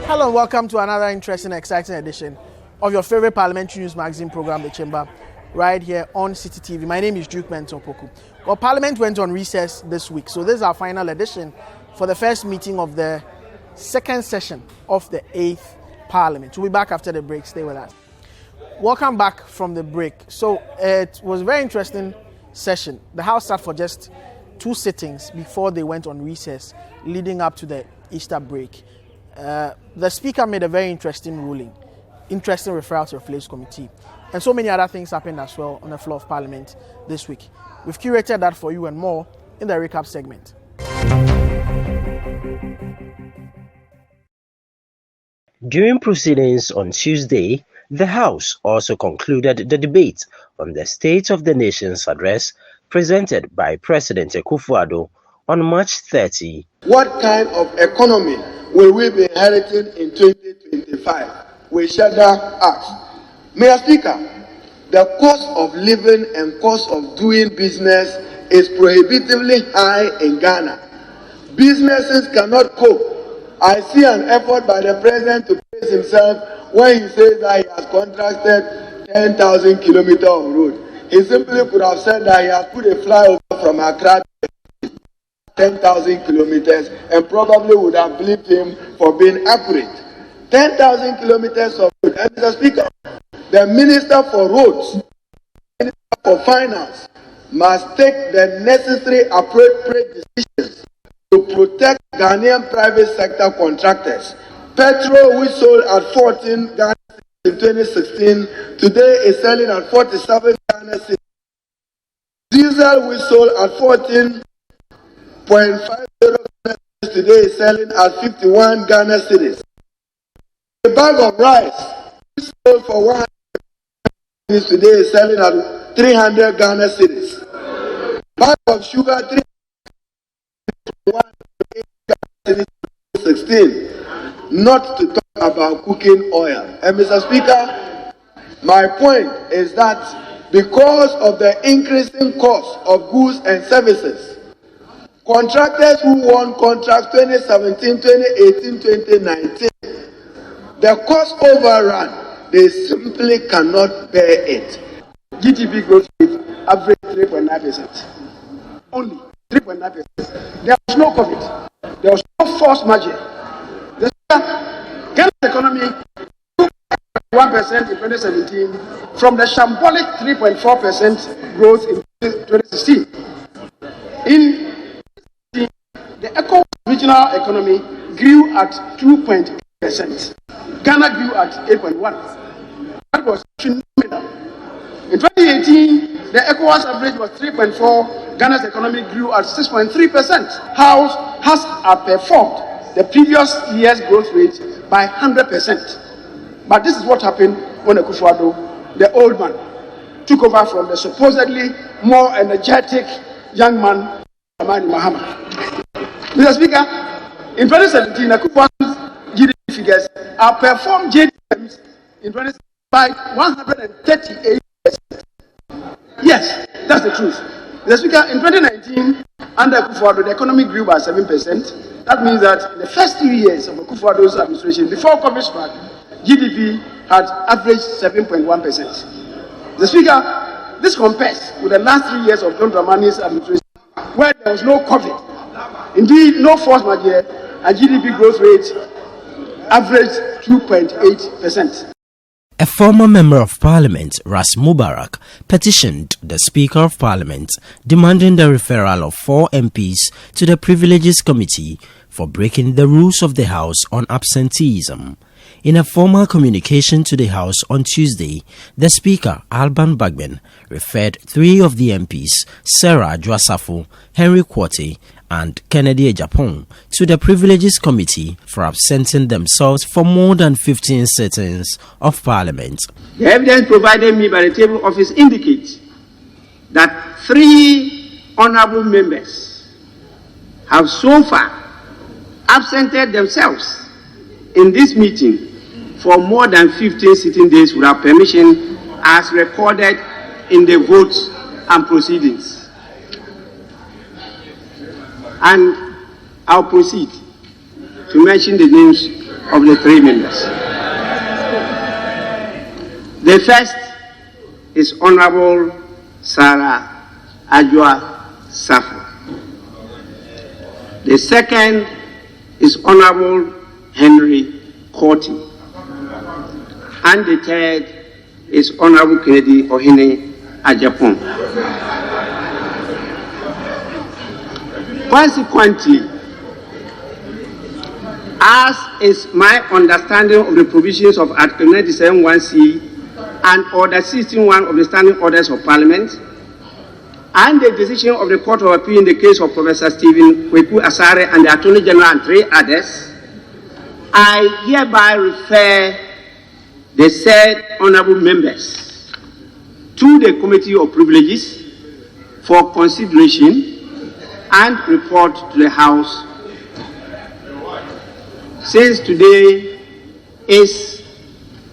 Hello and welcome to another interesting, exciting edition of your favorite parliamentary news magazine program, The Chamber, right here on City TV. My name is Duke Mentopoku. Well, Parliament went on recess this week, so this is our final edition for the first meeting of the second session of the 8th Parliament. We'll be back after the break. Stay with us. Welcome back from the break. So it was a very interesting session. The House sat for just 2 sittings before they went on recess, leading up to the Easter break. The Speaker made a very interesting ruling, interesting referral to the Reflays Committee, and so many other things happened as well on the floor of Parliament this week. We've curated that for you and more in the recap segment. During proceedings on Tuesday, the House also concluded the debate on the State of the Nation's address presented by President Akufo-Addo on March 30. What kind of economy will we be inheriting in 2025? We shall ask. Mr. Speaker, the cost of living and cost of doing business is prohibitively high in Ghana. Businesses cannot cope. I see an effort by the President to praise himself when he says that he has contracted 10,000 kilometers of road. He simply could have said that he has put a flyover from Accra to 10,000 kilometers and probably would have believed him for being accurate. 10,000 kilometers of road. And Mr. Speaker, the Minister for Roads, the Minister for Finance must take the necessary appropriate decisions to protect Ghanaian private sector contractors. Petrol, which sold at 14 Ghana cedis in 2016, today is selling at 47 Ghana cedis. Diesel, which sold at 14.50 Ghana cedis, today is selling at 51 Ghana cedis. A bag of rice, which sold for 100 cedis, today is selling at 300 Ghana cedis. Bag of sugar, 16. Not to talk about cooking oil. And Mr. Speaker, my point is that because of the increasing cost of goods and services, contractors who won contracts 2017, 2018, 2019, the cost overrun, they simply cannot bear it. GDP growth rate average 3.9%. Only 3.9%. There was no COVID. There was no force majeure. The Ghana's economy grew 1% in 2017 from the shambolic 3.4% growth in 2016. In the ECOWAS regional economy grew at 2.8%. Ghana grew at 8.1%. That was phenomenal. In 2018, the ECOWAS average was 3.4%. Ghana's economy grew at 6.3%. House has outperformed the previous year's growth rate by 100%. But this is what happened when Akufo-Addo, the old man, took over from the supposedly more energetic young man, Dramani Mahama. Mr. Speaker, in 2017, Akufo-Addo's GDP figures outperformed JDM's in 2017 by 138%. Yes, that's the truth. Mr. Speaker, in 2019, under Akufo-Addo, the economy grew by 7%. That means that in the first 2 years of Akufo-Addo's administration, before COVID struck, GDP had averaged 7.1%. Mr. Speaker, this compares with the last 3 years of John Dramani's administration, where there was no COVID, indeed no force majeure, and GDP growth rate averaged 2.8%. A former member of Parliament, Ras Mubarak, petitioned the Speaker of Parliament demanding the referral of 4 MPs to the Privileges Committee for breaking the rules of the House on absenteeism. In a formal communication to the House on Tuesday, the Speaker, Alban Bagbin, referred 3 of the MPs, Sarah Dwasafo, Henry Quartey, and Kennedy Ejapong, to the Privileges Committee for absenting themselves for more than 15 sittings of Parliament. The evidence provided me by the Table Office indicates that 3 honourable members have so far absented themselves in this meeting for more than 15 sitting days without permission, as recorded in the votes and proceedings. And I'll proceed to mention the names of the three members. The first is Honorable Sarah Adjoa Safo. The second is Honorable Henry Korti. And the third is Honorable Kennedy Ohene Agyapong. Consequently, as is my understanding of the provisions of Article 97(1)(c) and Order 16(1) of the Standing Orders of Parliament, and the decision of the Court of Appeal in the case of Professor Stephen Kweku Asare and the Attorney General and 3 others, I hereby refer the said honorable members to the Committee of Privileges for consideration and report to the House. Since today is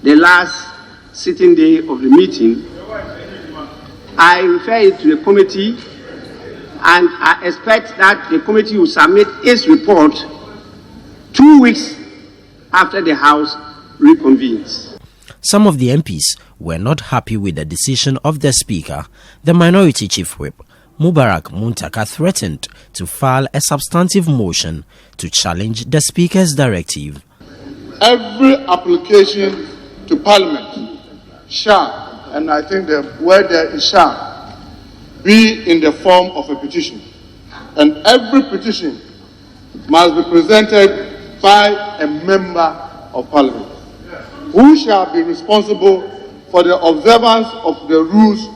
the last sitting day of the meeting, I refer it to the committee, and I expect that the committee will submit its report 2 weeks after the House reconvenes. Some of the MPs were not happy with the decision of the Speaker. The Minority Chief Whip, Mubarak Muntaka, threatened to file a substantive motion to challenge the Speaker's directive. Every application to Parliament shall, and I think the word there is shall, be in the form of a petition. And every petition must be presented by a member of Parliament, who shall be responsible for the observance of the rules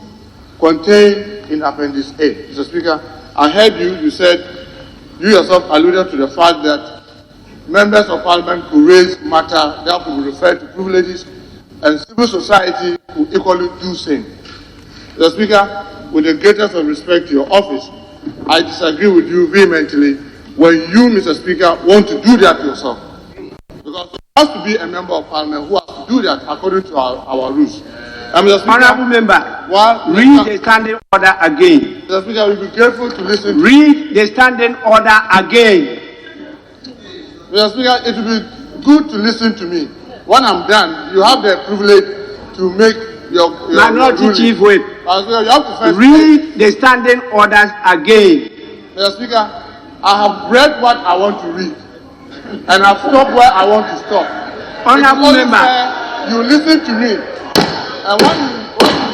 contained in Appendix A. Mr. Speaker, I heard you said, you yourself alluded to the fact that members of Parliament could raise matter that could be referred to privileges, and civil society could equally do same. Mr. Speaker, with the greatest of respect to your office, I disagree with you vehemently when you, Mr. Speaker, want to do that yourself. Because there has to be a member of Parliament who has to do that according to our rules. Mr. Speaker, Honorable Member, read the standing order again. Mr. Speaker, we'll be careful to listen. Read the standing order again. Mr. Speaker, it will be good to listen to me. When I'm done, you have the privilege to make your Minority Chief Whip, Mr. Speaker, you have to first read the standing orders again. Mr. Speaker, I have read what I want to read, and I've stopped where I want to stop. Honorable Member, you listen to me, and when you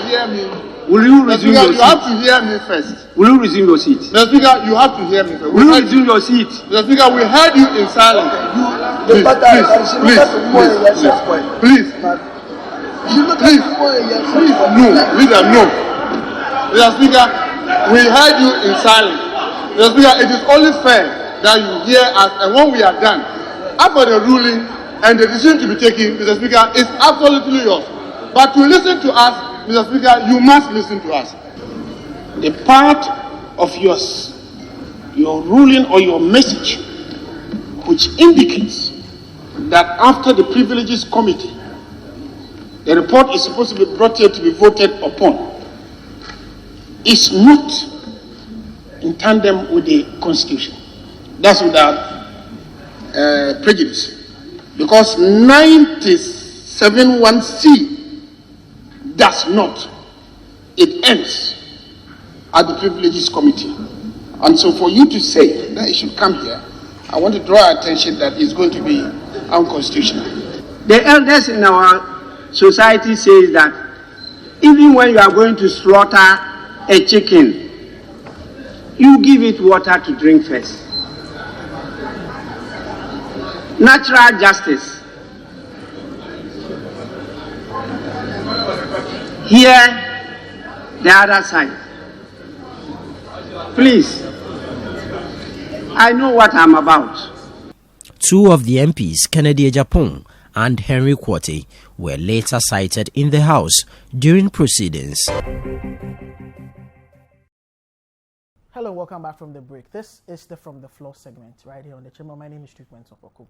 hear me, will you resume your seat? You have to hear me first. Will you resume your seat? Mr. Speaker, you have to hear me first. Will you resume your seat? Mr. Speaker, we heard you in silence. Please, no. Mr. Speaker, we heard you in silence. Mr. Speaker, it is only fair that you hear us, and when we are done, after the ruling and the decision to be taken, Mr. Speaker, is absolutely yours. But to listen to us, Mr. Speaker, you must listen to us. The part of your ruling or your message which indicates that after the Privileges Committee, the report is supposed to be brought here to be voted upon, is not in tandem with the Constitution. That's without prejudice. Because 97(1)(c) does not. It ends at the Privileges Committee. And so for you to say that it should come here, I want to draw attention that it's going to be unconstitutional. The elders in our society say that even when you are going to slaughter a chicken, you give it water to drink first. Natural justice. Here, the other side. Please, I know what I'm about. Two of the MPs, Kennedy Agyapong and Henry Korti, were later cited in the House during proceedings. Hello, welcome back from the break. This is the From the Floor segment right here on the Chamber. My name is Duke Mentor Poku.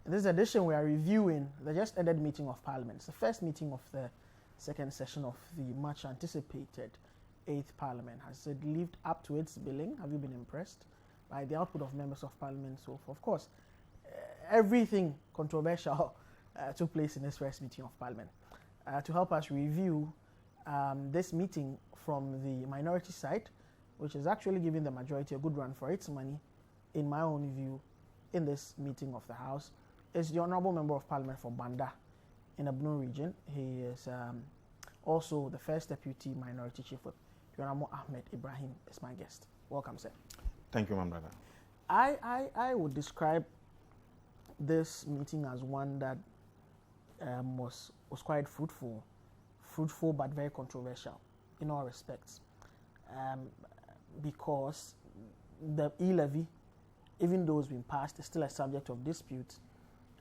In this edition, we are reviewing the just ended meeting of Parliament. It's the first meeting of the second session of the much anticipated 8th Parliament. Has it lived up to its billing? Have you been impressed by the output of members of Parliament so far? Of course, everything controversial took place in this first meeting of Parliament. To help us review this meeting from the minority side, which is actually giving the majority a good run for its money, in my own view, in this meeting of the House, is the Honourable Member of Parliament for Banda in the Abnu region. He is also the first Deputy Minority Chief Whip. The Honourable Ahmed Ibrahim is my guest. Welcome, sir. Thank you, my brother. I would describe this meeting as one that was quite fruitful but very controversial in all respects, because the e-levy, even though it's been passed, is still a subject of dispute.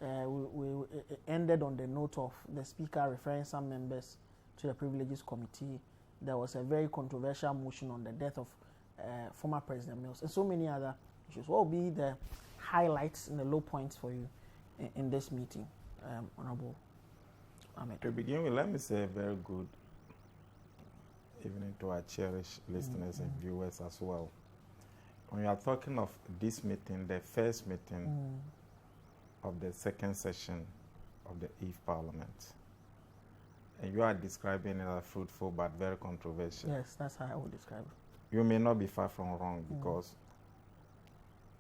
It ended on the note of the Speaker referring some members to the Privileges Committee. There was a very controversial motion on the death of former President Mills, and so many other issues. What will be the highlights and the low points for you in this meeting, Honourable Ahmed? To begin with, let me say a very good evening to our cherished listeners and viewers as well. When you are talking of this meeting, the first meeting of the second session of the Eve Parliament, and you are describing it as fruitful but very controversial. Yes, that's how I would describe it. You may not be far from wrong, because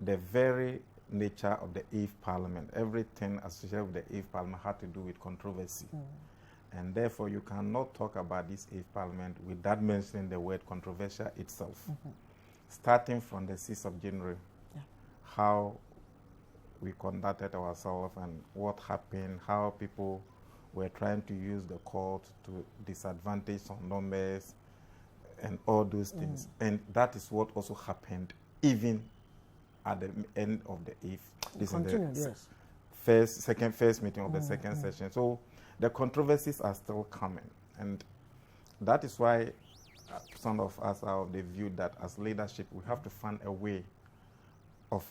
the very nature of the Eve Parliament, everything associated with the Eve Parliament had to do with controversy. And therefore, you cannot talk about this Eve Parliament without mentioning the word controversial itself. Starting from the 6th of January, how we conducted ourselves and what happened, how people were trying to use the court to disadvantage some numbers and all those things. And that is what also happened even at the end of the Eve. This is the first meeting of the second session. So the controversies are still coming. And that is why some of us are of the view that as leadership, we have to find a way of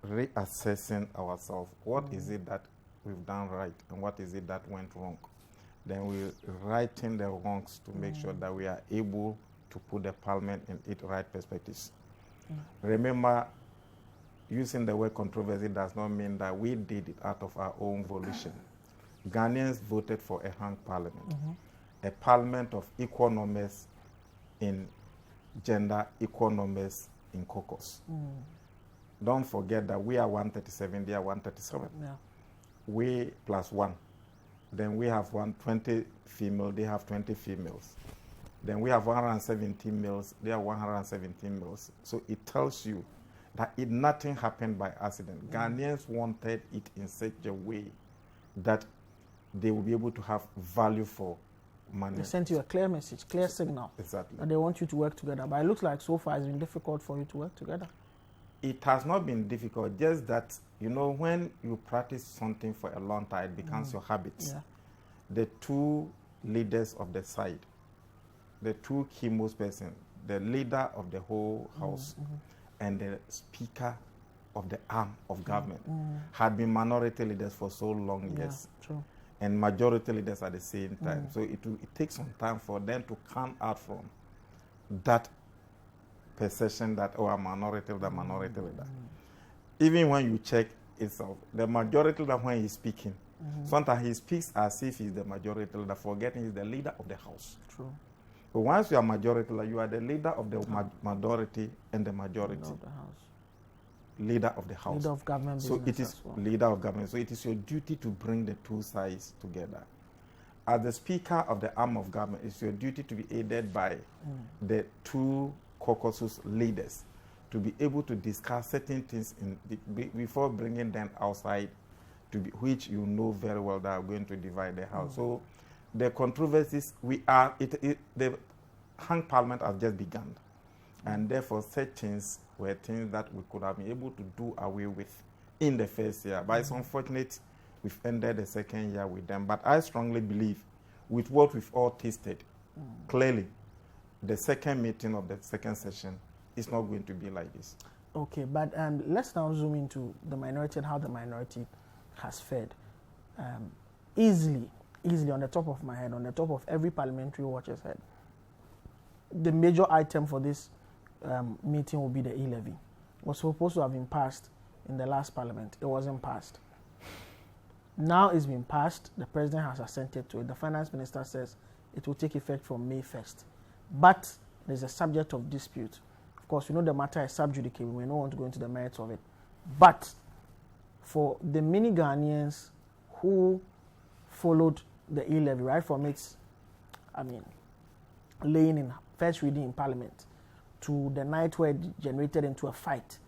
reassessing ourselves. What is it that we've done right and what is it that went wrong? Then we righten the wrongs to make sure that we are able to put the Parliament in its right perspectives. Remember, using the word controversy does not mean that we did it out of our own volition. Ghanaians voted for a hung Parliament, a Parliament of equal numbers in gender, equal numbers in caucus. Don't forget that we are 137, they are 137. We plus one. Then we have 120 female, they have 20 females. Then we have 117 males, they are 117 males. So it tells you that nothing happened by accident. Ghanaians wanted it in such a way that they will be able to have value for money. They sent you a clear message, clear signal. Exactly. That they want you to work together. But it looks like so far it's been difficult for you to work together. It has not been difficult, just that, you know, when you practice something for a long time, it becomes your habit. The two leaders of the side, the two key most persons, the leader of the whole house and the speaker of the arm of government had been minority leaders for so long years. And majority leaders at the same time. So it takes some time for them to come out from that perception that, oh, I'm minority leader. Even when you check itself, the majority leader, when he's speaking, sometimes he speaks as if he's the majority leader, forgetting he's the leader of the house. But once you are majority leader, you are the leader of the minority and the majority. Leader of the house. Leader of the house. Leader of government. So it is leader of government. So it is your duty to bring the two sides together. As the speaker of the arm of government, it's your duty to be aided by the two caucus leaders to be able to discuss certain things before bringing them outside, which you know very well that are going to divide the house. So the controversies, the hung Parliament has just begun. And therefore, such things were things that we could have been able to do away with in the first year. But it's unfortunate we've ended the second year with them. But I strongly believe, with what we've all tasted, clearly, the second meeting of the second session is not going to be like this. Okay, but let's now zoom into the minority and how the minority has fared. Easily on the top of my head, on the top of every parliamentary watcher's head, the major item for this meeting will be the e-levy. It was supposed to have been passed in the last parliament. It wasn't passed. Now it's been passed. The president has assented to it. The finance minister says it will take effect from May 1st. But there's a subject of dispute. Of course, the matter is sub judice. We may not want to go into the merits of it. But for the many Ghanaians who followed the E-levy right from its, laying in first reading in Parliament to the night where it generated into a fight,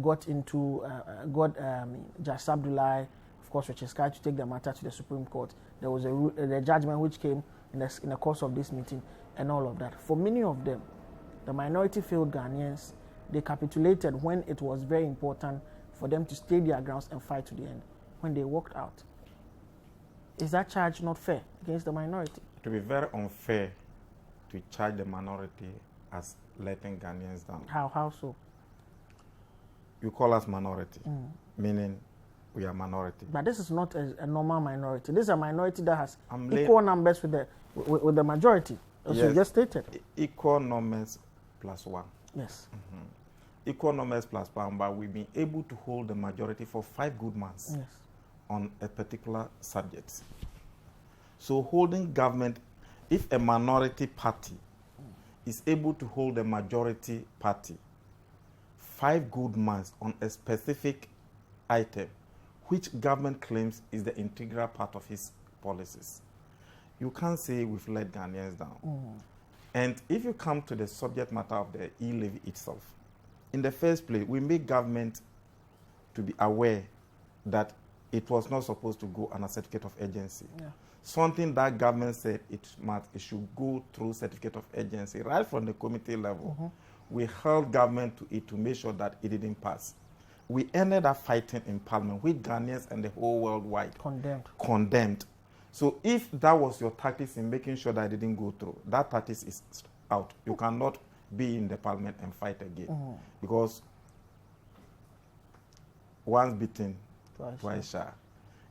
got Judge Abdullahi, of course, which is to take the matter to the Supreme Court. There was a judgment which came in the course of this meeting and all of that. For many of them, the minority-filled Ghanaians, they capitulated when it was very important for them to stay their grounds and fight to the end, when they walked out. Is that charge not fair against the minority? It will be very unfair to charge the minority as letting Ghanaians down. How so? You call us minority, meaning we are minority. But this is not a normal minority. This is a minority that has equal numbers with the majority, as you just stated. Equal numbers plus one. Yes. Equal numbers plus one, but we've been able to hold the majority for 5 good months on a particular subject. So holding government, if a minority party is able to hold a majority party 5 good months on a specific item, which government claims is the integral part of his policies, you can't say we've let Ghanaians down. And if you come to the subject matter of the e-levy itself, in the first place, we make government to be aware that it was not supposed to go on a certificate of agency. Something that government said it should go through certificate of agency right from the committee level. We held government to it to make sure that it didn't pass. We ended up fighting in Parliament, which Ghanaians and the whole worldwide condemned. So if that was your tactics in making sure that it didn't go through, that tactics is out. You cannot be in the Parliament and fight again. Because once beaten, twice shy.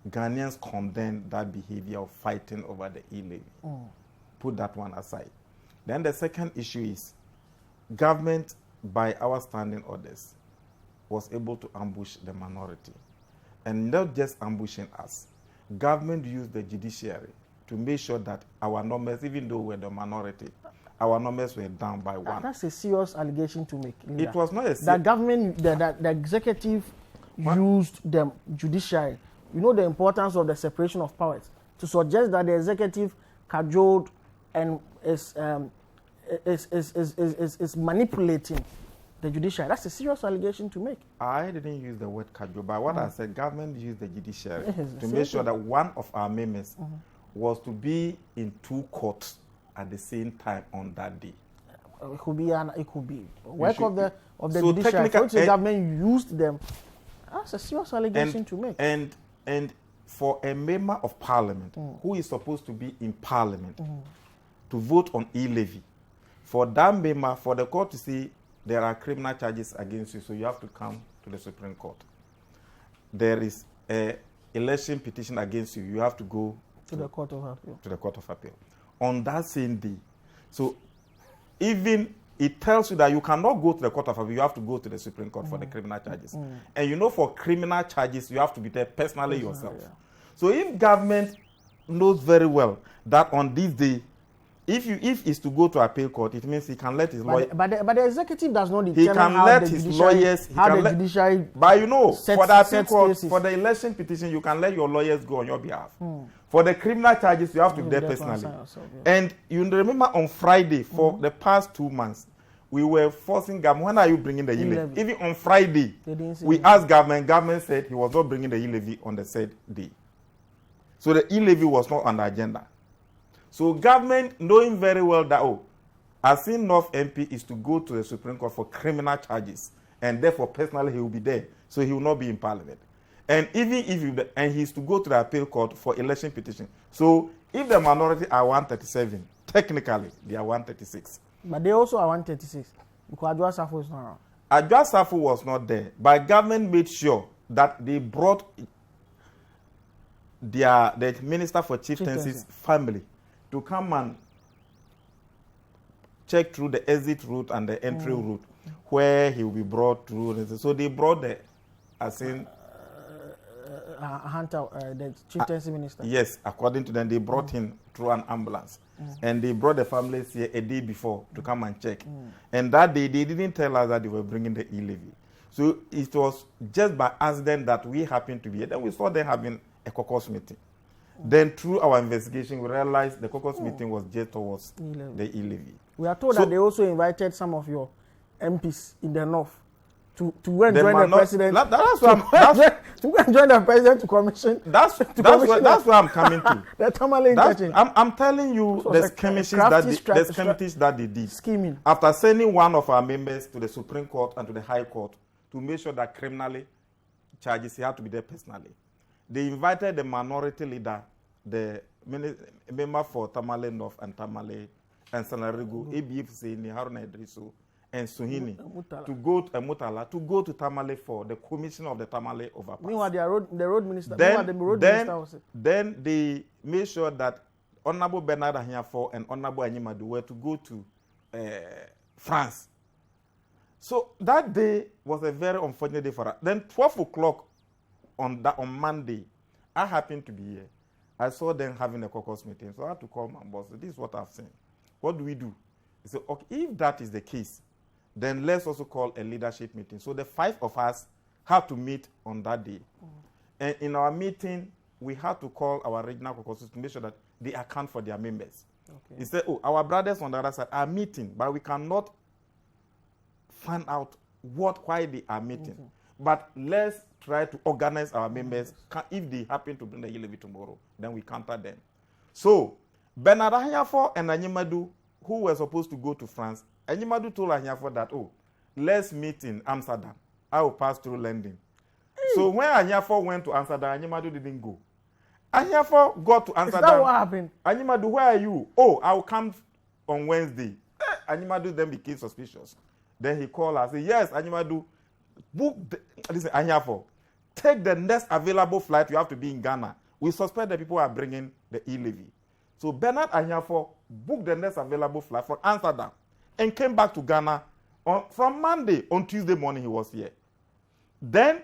Ghanaians condemn that behavior of fighting over the e-levy. Put that one aside. Then the second issue is government, by our standing orders, was able to ambush the minority. And not just ambushing us. Government used the judiciary to make sure that our numbers, even though we're the minority, our numbers were down by 1. That's a serious allegation to make. Linda. It was not a the government, the executive used the judiciary. You know the importance of the separation of powers. To suggest that the executive cajoled and is manipulating the judiciary. That's a serious allegation to make. I didn't use the word cajole, but what I said, government used the judiciary to make sure that one of our members was to be in 2 courts at the same time on that day. It could be work of the judiciary. The government used them. That's a serious allegation to make. And for a member of Parliament who is supposed to be in Parliament to vote on e-levy, for that member, for the court to see there are criminal charges against you, so you have to come to the Supreme Court. There is an election petition against you, you have to go to the Court of Appeal. To the Court of Appeal. On that same day. So even it tells you that you cannot go to the Court of Appeal, you have to go to the Supreme Court for the criminal charges. And for criminal charges, you have to be there personally yourself. Yeah. So if government knows very well that on this day, if it's to go to appeal court, it means he can let his lawyer. But the executive does not determine how the judiciary. But for the appeal court, for the election petition, you can let your lawyers go on your behalf. For the criminal charges, you have to be there personally. And you remember on Friday, for the past 2 months, we were forcing government, when are you bringing the e-levy? Even on Friday, we asked government said he was not bringing the e-levy on the said day. So the e-levy was not on the agenda. So government, knowing very well that, Asin North MP is to go to the Supreme Court for criminal charges, and therefore personally he will be there, so he will not be in Parliament. And even if he's to go to the appeal court for election petition. So if the minority are 137, technically they are 136. But they also are 136 because Adwoa Safo is not around. Adwoa Safo was not there, but government made sure that they brought the Minister for Chieftaincy's family to come and check through the exit route and the entry route where he will be brought through. So they brought the Asin Hunter, the chieftaincy minister? Yes, according to them, they brought him through an ambulance. And they brought the families here a day before to come and check. And that day, they didn't tell us that they were bringing the e-levy. So it was just by accident that we happened to be here. Then we saw them having a caucus meeting. Then through our investigation, we realized the caucus meeting was just towards the e-levy. We are told that they also invited some of your MPs in the north to go and join the president. To go and join the president to commission. That's where I'm coming to. The Tamale interchange. I'm telling you, So there's committees that they did. Scheming. After sending one of our members to the Supreme Court and to the High Court to make sure that criminally charges, he had to be there personally. They invited the minority leader, the member for Tamale North and Tamale and Sanarigu, ABF Seni, Haruna Idrisu, and Suhini to go to Mutala to go to Tamale for the commission of the Tamale overpass. Meanwhile, the road minister. Then they made sure that Honorable Bernard Ahinyafo and Honorable Anyimadu were to go to France. So that day was a very unfortunate day for us. Then 12 o'clock on Monday, I happened to be here. I saw them having a caucus meeting, so I had to call my boss. This is what I've seen. What do we do? He said, okay, if that is the case, then let's also call a leadership meeting. So the 5 of us had to meet on that day. And in our meeting, we had to call our regional caucuses to make sure that they account for their members. Okay. He said, our brothers on the other side are meeting, but we cannot find out why they are meeting. But let's try to organize our members. If they happen to bring the e-levy tomorrow, then we counter them. So, Bernard Ahinyafo and Anyimadu, who were supposed to go to France, Anyimadu told Ahinyafo that, let's meet in Amsterdam. I will pass through London. So when Ahinyafo went to Amsterdam, Anyimadu didn't go. Ahinyafo got to Amsterdam. Is that what happened? Anyimadu, where are you? I will come on Wednesday. Anyimadu then became suspicious. Then he called us. Said, yes, Anyimadu, listen, Ahinyafo, take the next available flight. You have to be in Ghana. We suspect that people are bringing the e-levy. So Bernard Ahinyafo booked the next available flight from Amsterdam and came back to Ghana from Monday. On Tuesday morning, he was here. Then,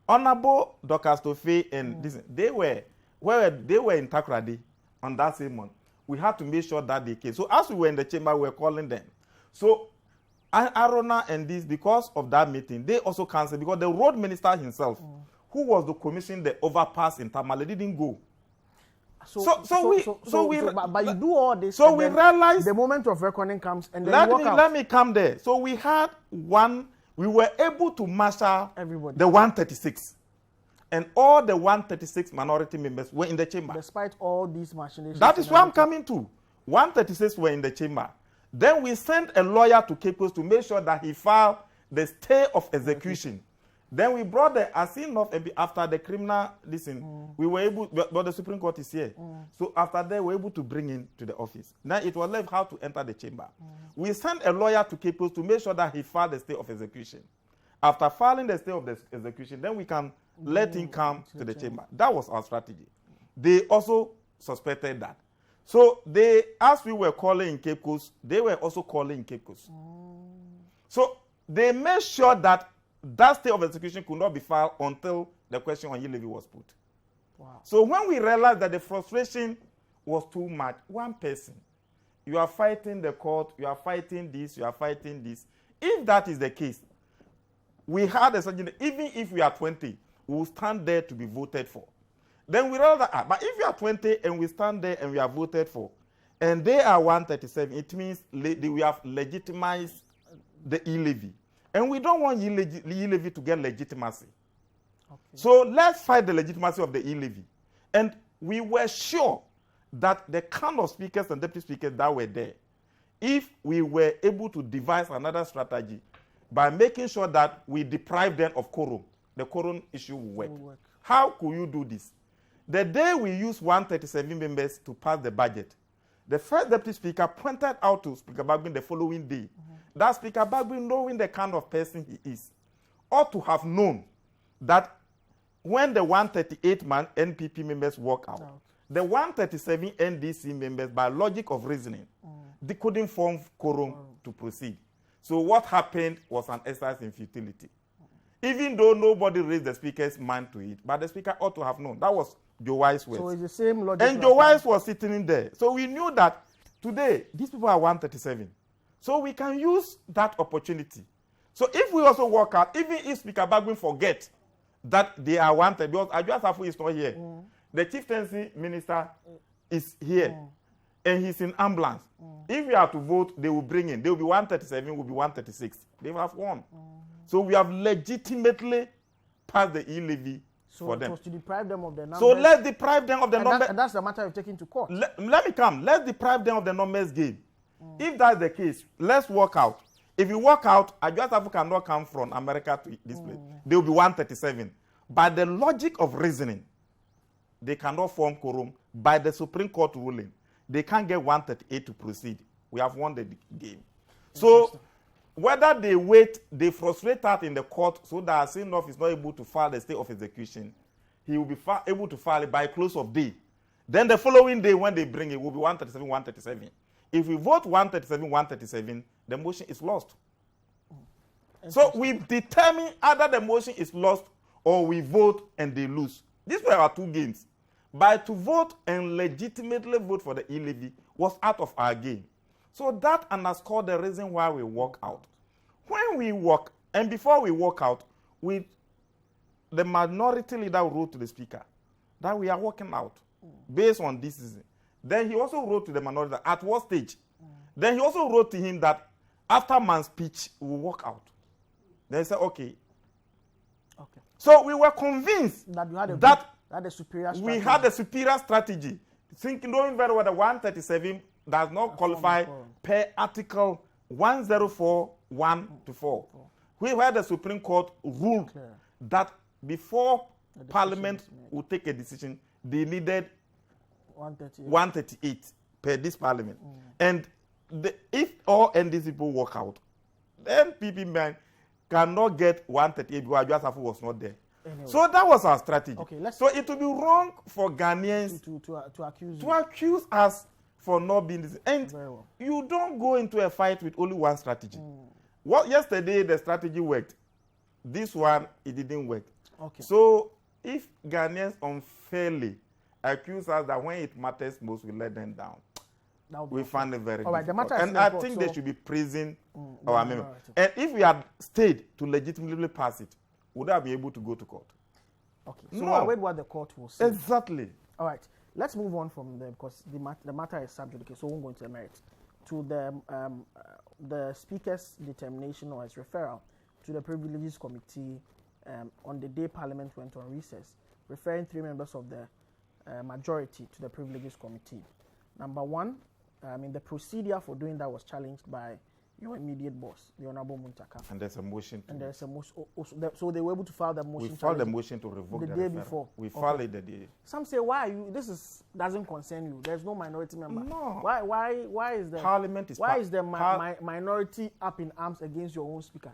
Honorable Dorcas Tofe and they were in Takoradi on that same month. We had to make sure that they came. So as we were in the chamber, we were calling them. So Arona and this, because of that meeting, they also canceled because the road minister himself, who was to commission the overpass in Tamale, didn't go. But you do all this. So we realized the moment of reckoning comes, and then let me come there. So we had we were able to marshal everybody, the 136, and all the 136 minority members were in the chamber. Despite all these machinations. That is what I'm coming to. 136 were in the chamber. Then we sent a lawyer to Cape Coast to make sure that he filed the stay of execution. Then we brought the Asin North after the criminal, we were able, but the Supreme Court is here. So after that, we were able to bring him to the office. Now it was left how to enter the chamber. We sent a lawyer to Cape Coast to make sure that he filed the stay of execution. After filing the stay of the execution, then we can let him come to the chamber. That was our strategy. They also suspected that. So as we were calling in Cape Coast, they were also calling in Cape Coast. So they made sure that stay of execution could not be filed until the question on e-levy was put. Wow. So when we realized that the frustration was too much, one person, you are fighting the court, you are fighting this, you are fighting this. If that is the case, we had a suggestion, even if we are 20, we will stand there to be voted for. Then we realized that, but if we are 20 and we stand there and we are voted for, and they are 137, it means we have legitimized the e-levy. And we don't want e-levy to get legitimacy. Okay. So let's fight the legitimacy of the e-levy. And we were sure that the kind of speakers and deputy speakers that were there, if we were able to devise another strategy by making sure that we deprive them of quorum, the quorum issue will work. How could you do this? The day we used 137 members to pass the budget, the first deputy speaker pointed out to Speaker Bagbin the following day that Speaker Bagbin, knowing the kind of person he is, ought to have known that when the 138-man NPP members walk out, the 137 NDC members, by logic of reasoning, they couldn't form quorum to proceed. So what happened was an exercise in futility. Even though nobody raised the speaker's mind to it, but the speaker ought to have known. That was Joe Wise's words. So it's the same logic. And Joe Wise was sitting in there. So we knew that today, these people are 137. So we can use that opportunity. So if we also work out, even if Speaker Bagbin forget that they are wanted, because Adjoa Safo is not here. The chieftaincy minister is here. And he's in ambulance. If we are to vote, they will bring in. They will be 137, will be 136. They will have won. So we have legitimately passed the e-levy for them. So to deprive them of the numbers. So let's deprive them of the numbers. And that's the matter you've taken to court. Let me come. Let's deprive them of the numbers game. If that's the case, let's work out. If you work out, Adjoa Safo cannot come from America to this place. They will be 137. By the logic of reasoning, they cannot form quorum. By the Supreme Court ruling, they can't get 138 to proceed. We have won the game. So whether they wait, they frustrate that in the court so that Asinoff is not able to file the stay of execution, he will be able to file it by close of day. Then the following day when they bring it, will be 137, 137. If we vote 137, 137, the motion is lost. So we determine either the motion is lost or we vote and they lose. These were our two games. But to vote and legitimately vote for the e-levy was out of our game. So that underscored the reason why we walk out. When we walk, and before we walk out, the minority leader wrote to the speaker that we are walking out based on this season. Then he also wrote to the minority at what stage. Then he also wrote to him that after man's speech, we will walk out. Then he said, okay. So we were convinced that you had a superior strategy. We had a superior strategy. Thinking, knowing very well that 137 does not qualify per Article 104(1)-4. We had the Supreme Court ruled that before Parliament would take a decision, they needed 138 per this Parliament. And if all NDC people walk out, then PP cannot get 138 because Adjoa Safo was not there. Anyway. So that was our strategy. So it would be wrong for Ghanaians to accuse us for not being this. And you don't go into a fight with only one strategy. Yesterday the strategy worked. This one, it didn't work. So if Ghanaians unfairly accuse us that when it matters most, we let them down, we find it very difficult. And I think they should be praising our member. And if we had stayed to legitimately pass it, would I be able to go to court? So I'll wait what the court will say. Exactly. All right. Let's move on from there because the matter is subject. So we won't go into the merits. To the speaker's determination or his referral to the Privileges Committee on the day Parliament went on recess, referring 3 members of the majority to the Privileges Committee. Number one, the procedure for doing that was challenged by your immediate boss, the Honorable Muntaka. And there's a motion. So they were able to file the motion. We filed the motion to revoke the day before. We filed it the day. Some say, why doesn't concern you? There's no minority member. No. Why is the Parliament is why is the minority up in arms against your own speaker?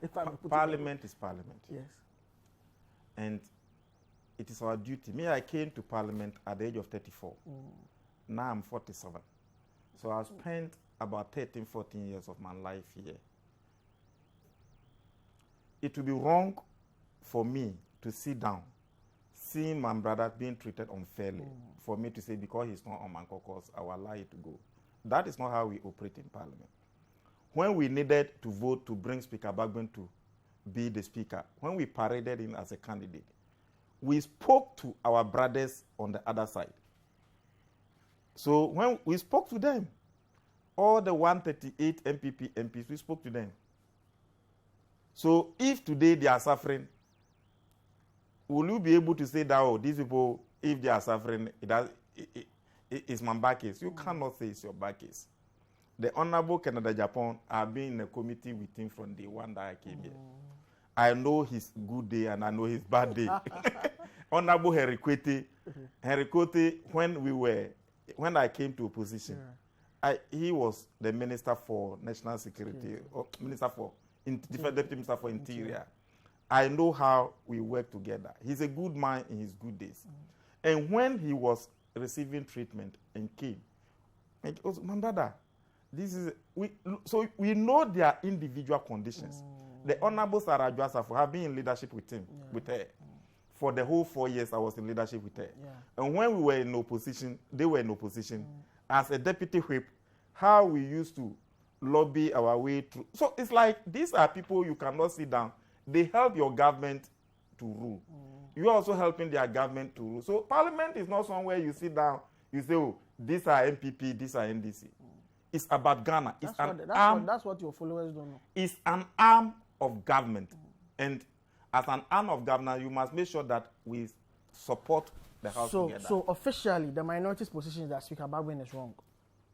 Parliament is Parliament. Yes. And it is our duty. I came to Parliament at the age of 34. Now I'm 47. So I spent about 13, 14 years of my life here. It would be wrong for me to sit down, seeing my brother being treated unfairly, for me to say, because he's not on my caucus, I will allow it to go. That is not how we operate in Parliament. When we needed to vote to bring Speaker Bagbin to be the Speaker, when we paraded him as a candidate, we spoke to our brothers on the other side. So when we spoke to them, all the 138 MPP MPs, we spoke to them. So if today they are suffering, will you be able to say that, these people, if they are suffering, it's my back case? You cannot say it's your back case. The Honorable Canada Japan, I've been in a committee with him from day one that I came here. I know his good day and I know his bad day. Honorable Henry Kwete, when I came to opposition, he was the Minister for National Security, or Minister for Deputy Minister for Interior. I know how we work together. He's a good man in his good days. And when he was receiving treatment and came, and he goes, my brother, we know their individual conditions. The Honorable Sarah Adwoa Safo have been in leadership with him, with her. For the whole 4 years I was in leadership with her. Yeah. And when we were in opposition, they were in opposition. As a deputy whip, how we used to lobby our way through. So it's like these are people you cannot sit down. They help your government to rule. You are also helping their government to rule. So Parliament is not somewhere you sit down, you say, oh, these are MPP, these are NDC. It's about Ghana. That's what your followers don't know. It's an arm of government. And as an arm of government, you must make sure that we support the House together. So officially, the minority's position is that Speaker Bagbin is wrong.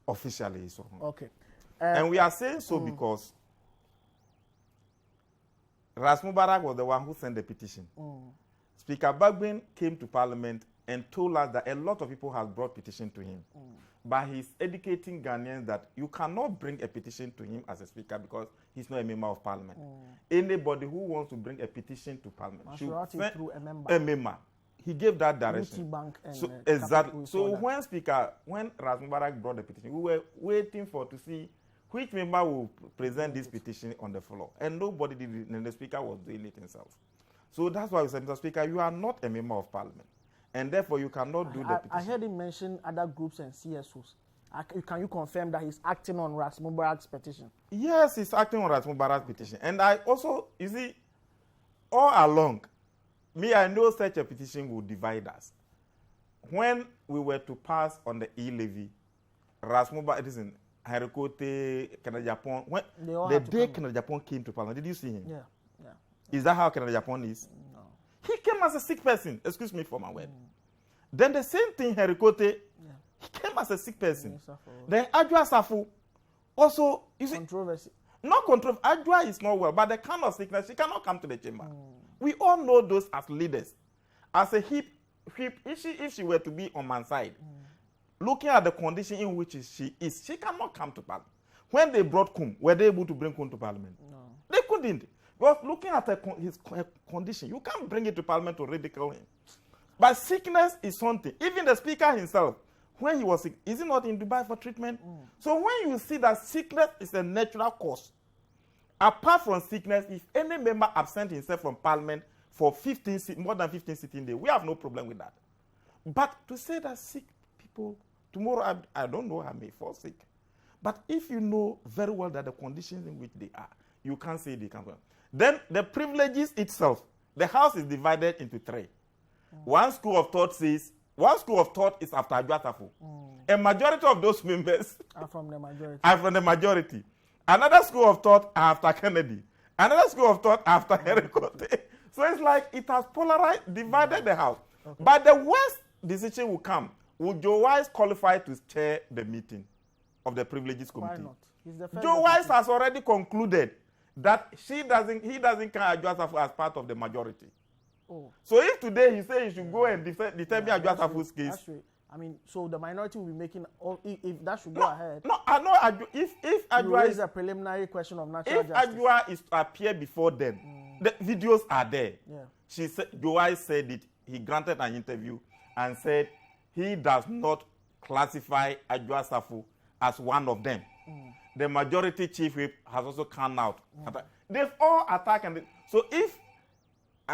Officially, it's wrong. Okay. And we are saying so because Ras Mubarak was the one who sent the petition. Speaker Bagbin came to Parliament and told us that a lot of people have brought petition to him. But he's educating Ghanaians that you cannot bring a petition to him as a speaker because he's not a member of Parliament. Anybody who wants to bring a petition to Parliament should send through a member. He gave that direction. Bank and, so exactly. So when Ras Mubarak brought the petition, we were waiting to see which member will present this petition on the floor. And nobody did it, and the speaker was doing it himself. So that's why we said, Mr. Speaker, you are not a member of Parliament. And therefore, you cannot do the petition. I heard him mention other groups and CSOs. Can you confirm that he's acting on Ras Mubarak's petition? Yes, he's acting on Ras Mubarak's petition. And I also, you see, all along, I know such a petition will divide us. When we were to pass on the e-levy, Ras Mubarak, listen, Herikote, Canada Japan, the day Canada Japan came to Parliament, did you see him? Yeah. Is that how Canada Japan is? No. He came as a sick person. Excuse me for my word. Then the same thing, Herikote, he came as a sick person. Then Adwoa Safo, also, you see, controversy. Not controversy. Adwoa is not well, but the kind of sickness, she cannot come to the chamber. We all know those as leaders. As a whip, if she were to be on my side, looking at the condition in which she is, she cannot come to Parliament. When they brought Kum, were they able to bring Kum to Parliament? No. They couldn't. Because looking at his condition, you can't bring it to Parliament to ridicule him. But sickness is something. Even the speaker himself, when he was sick, is he not in Dubai for treatment? So when you see that sickness is a natural cause, apart from sickness, if any member absent himself from Parliament for more than 15 sitting days, we have no problem with that. But to say that sick people, tomorrow I don't know, I may fall sick. But if you know very well that the conditions in which they are, you can't say they can't. Then the privileges itself, the House is divided into three. One school of thought is after Adwoa Safo. A majority of those members are from the majority. Another school of thought after Kennedy. Another school of thought after Herikote. So it's like it has polarized, divided the House. Okay. But the worst decision will come. Will Joe Wise qualify to chair the meeting of the Privileges Committee? Why not? Joe Wise has already concluded that he doesn't count Adwoa Safo as part of the majority. Oh. So if today he says he should go and determine Adwoa Safo's case, I mean, so the minority will be making if that should go ahead. No, I know. If Adwoa is a preliminary question of natural justice. If Adwoa is to appear before them, the videos are there. Yeah. Joe Wise said it. He granted an interview and said he does not classify Adwoa Safo as one of them. The majority chief whip has also come out. They've all attacked. So if,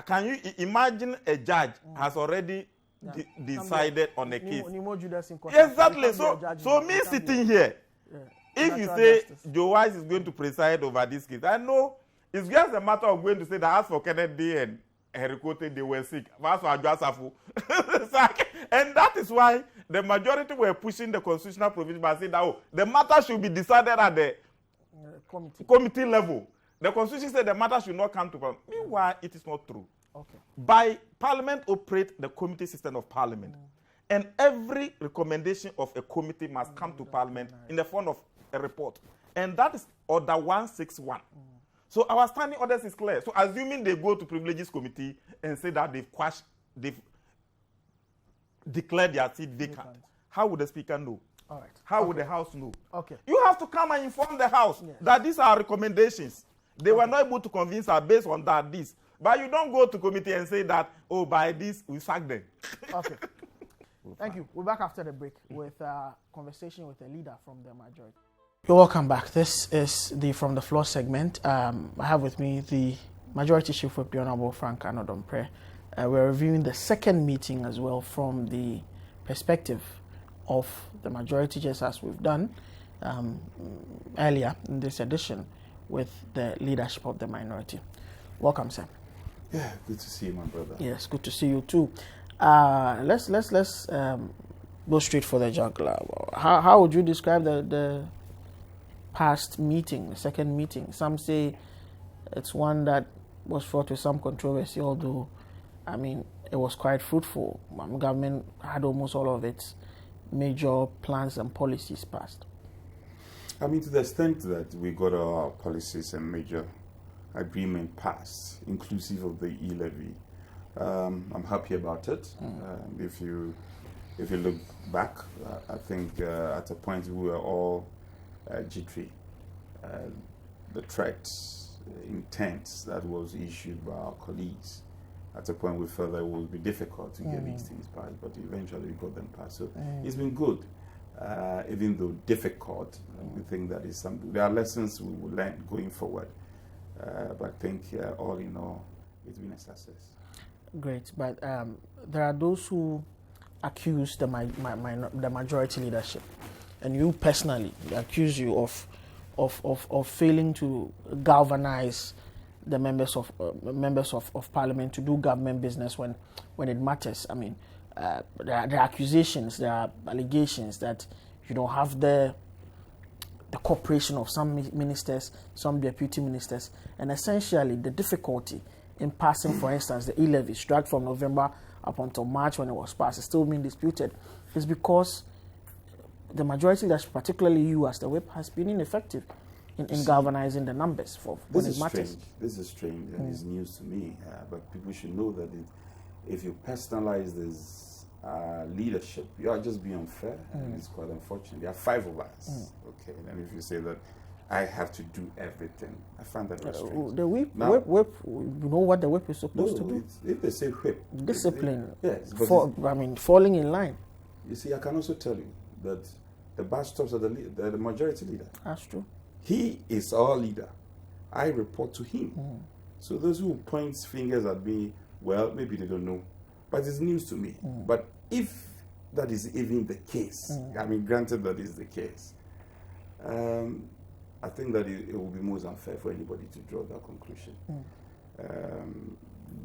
can you imagine a judge has already decided on a case? Exactly. So me sitting here, if you say Joe Wise is going to preside over this case, I know it's just a matter of going to say that as for Kennedy and Herikote, they were sick. As for Adwoa Safo, and that is why the majority were pushing the constitutional provision by saying that the matter should be decided at the committee level. The constitution said the matter should not come to Parliament. Meanwhile, it is not true. Okay. By Parliament operates the committee system of Parliament. And every recommendation of a committee must come to Parliament in the form of a report. And that is Order 161. So our standing orders is clear. So assuming they go to Privileges Committee and say that they've declared their seat vacant, how would the Speaker know? All right. How would the House know? Okay. You have to come and inform the House that these are recommendations. They were not able to convince her based on that, this. But you don't go to committee and say that, by this, we sack them. Okay. Thank you. We're back after the break with a conversation with a leader from the majority. You're welcome back. This is the From the Floor segment. I have with me the Majority Chief Whip, the Honorable Frank Anno-Dompreh. We're reviewing the second meeting as well from the perspective of the majority, just as we've done earlier in this edition with the leadership of the minority. Welcome, sir. Yeah, good to see you, my brother. Yes, good to see you too. Let's go straight for the jugular. How would you describe the past meeting, the second meeting? Some say it's one that was fraught with some controversy, although, I mean, it was quite fruitful. Government had almost all of its major plans and policies passed. I mean, to the extent that we got our policies and major agreement passed, inclusive of the e-levy, I'm happy about it. If you look back, I think at a point we were all jittery. The threats, intents that was issued by our colleagues, at a point we felt that it would be difficult to get these things passed, but eventually we got them passed. So it's been good, even though difficult. We think that is something. There are lessons we will learn going forward, but I think all in all, it's been a success. Great, but there are those who accuse the majority leadership, and you personally accuse you of failing to galvanize the members of parliament to do government business when it matters. I mean, there are accusations, there are allegations that you don't have the cooperation of some ministers, some deputy ministers, and essentially the difficulty in passing, for instance, the e-levy struck from November up until March when it was passed, is still being disputed, is because the majority leadership, particularly you as the whip, has been ineffective in galvanizing the numbers for when it matters. Strange. This is strange and it's news to me, but people should know that if you personalize this leadership, you are just being unfair, and it's quite unfortunate. There are 5 of us, okay, and if you say that I have to do everything, I find that very strange. The whip, you know what the whip is supposed to do? If they say whip, discipline. Yes, falling in line. You see, I can also tell you that the bar stops are the majority leader. That's true. He is our leader. I report to him. So those who point fingers at me, well, maybe they don't know, but it's news to me. But if that is even the case, I mean, granted that is the case, I think that it will be most unfair for anybody to draw that conclusion.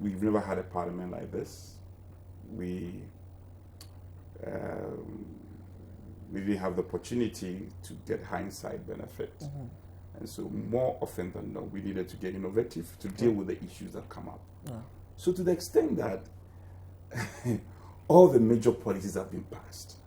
We've never had a parliament like this. We didn't have the opportunity to get hindsight benefit. And so more often than not, we needed to get innovative to deal with the issues that come up. So to the extent that all the major policies have been passed,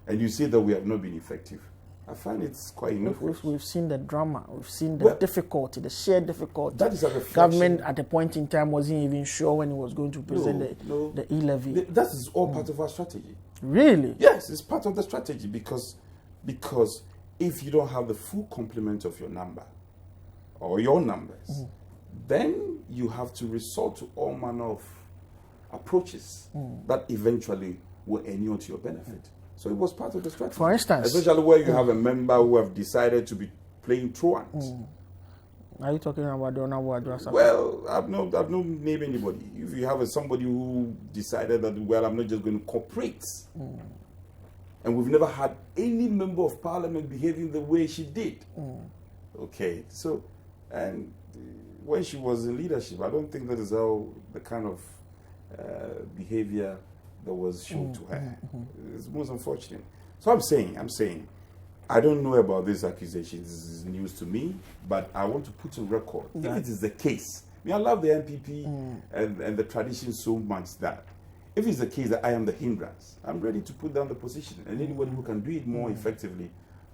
and you say that we have not been effective, I find it's quite enough. We've seen the drama, we've seen the difficulty, the sheer difficulty. That is a reflection. Government at a point in time wasn't even sure when it was going to present the e-levy. That is all part of our strategy. Really? Yes, it's part of the strategy because if you don't have the full complement of your number or your numbers, then you have to resort to all manner of approaches that eventually will inure to your benefit. So it was part of the strategy. For instance, especially where you have a member who have decided to be playing truant. Are you talking about the Honorable Adrasa? Well, I've not named anybody. If you have somebody who decided that, well, I'm not just going to cooperate. And we've never had any member of parliament behaving the way she did. Okay, so, and when she was in leadership, I don't think that is how the kind of behavior that was shown to her. It's most unfortunate. So I'm saying, I don't know about these accusations. This is news to me, but I want to put on record if it is the case. I mean, I love the NPP and the tradition so much that if it's the case that I am the hindrance, I'm ready to put down the position, and anybody who can do it more effectively,